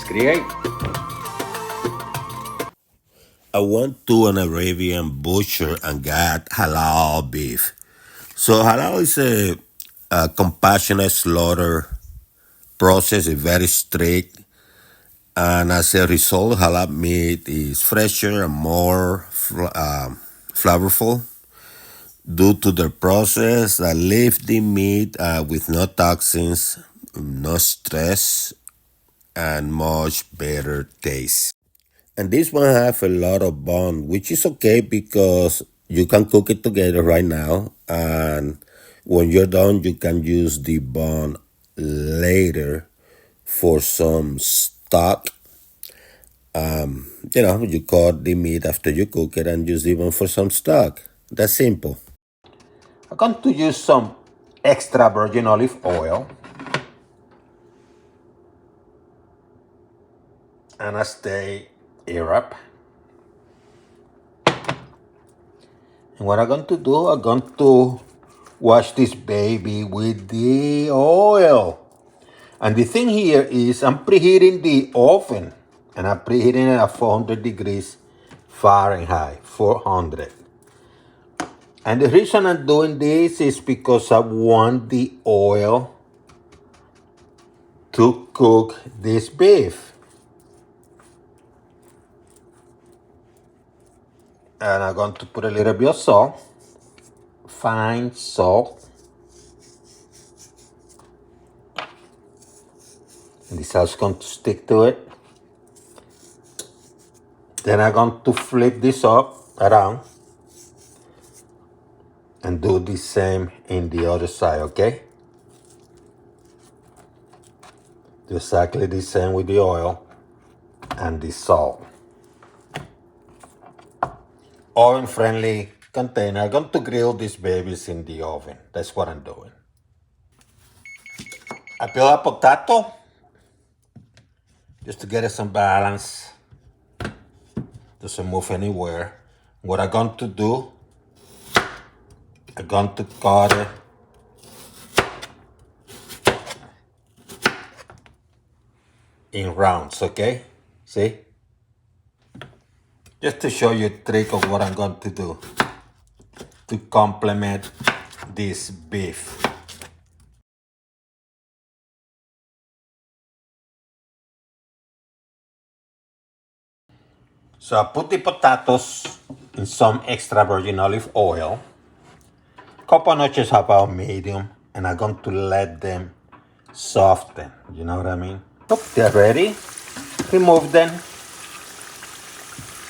Let's create. I went to an Arabian butcher and got halal beef. So halal is a compassionate slaughter process, is very strict, and as a result, halal meat is fresher and more flavorful due to the process that leaves the meat with no toxins, no stress, and much better taste. And this one have a lot of bone, which is okay because you can cook it together right now, and when you're done, you can use the bone later for some stock. You cut the meat after you cook it and use the bone for some stock. That's simple. I'm going to use some extra virgin olive oil and I stay Arab. And what I'm going to do, I'm going to wash this baby with the oil. And the thing here is I'm preheating the oven, and I'm preheating it at 400 degrees Fahrenheit, 400. And the reason I'm doing this is because I want the oil to cook this beef. And I'm going to put a little bit of salt, fine salt. And this is going to stick to it. Then I'm going to flip this up around and do the same in the other side, okay? Do exactly the same with the oil and the salt. Oven friendly container. I'm going to grill these babies in the oven. That's what I'm doing. I peel a potato just to get it some balance. Doesn't move anywhere. What I'm going to do, I'm going to cut it in rounds, okay? See? Just to show you a trick of what I'm going to do to complement this beef. So I put the potatoes in some extra virgin olive oil, couple notches about medium, and I'm going to let them soften. You know what I mean? So they're ready. Remove them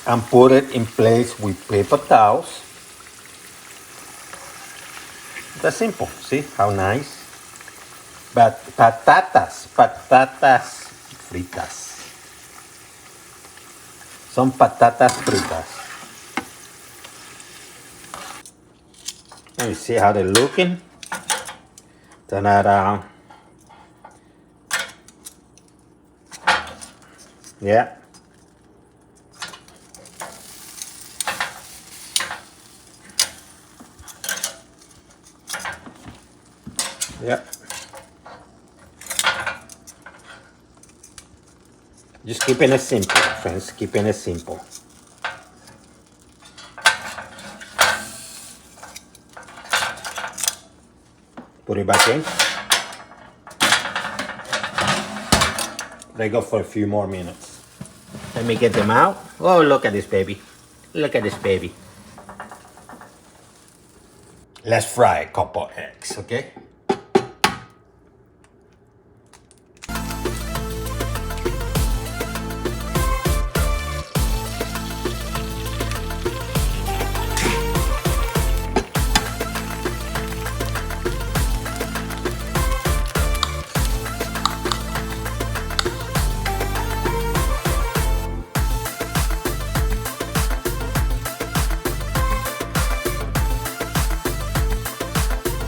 and put it in place with paper towels. That's simple. See how nice? But patatas fritas. Son patatas fritas. Let me see how they're looking. Turn around. Yeah. Yeah. Just keeping it simple, friends. Keeping it simple. Put it back in. They go for a few more minutes. Let me get them out. Oh, look at this baby. Look at this baby. Let's fry a couple eggs, okay?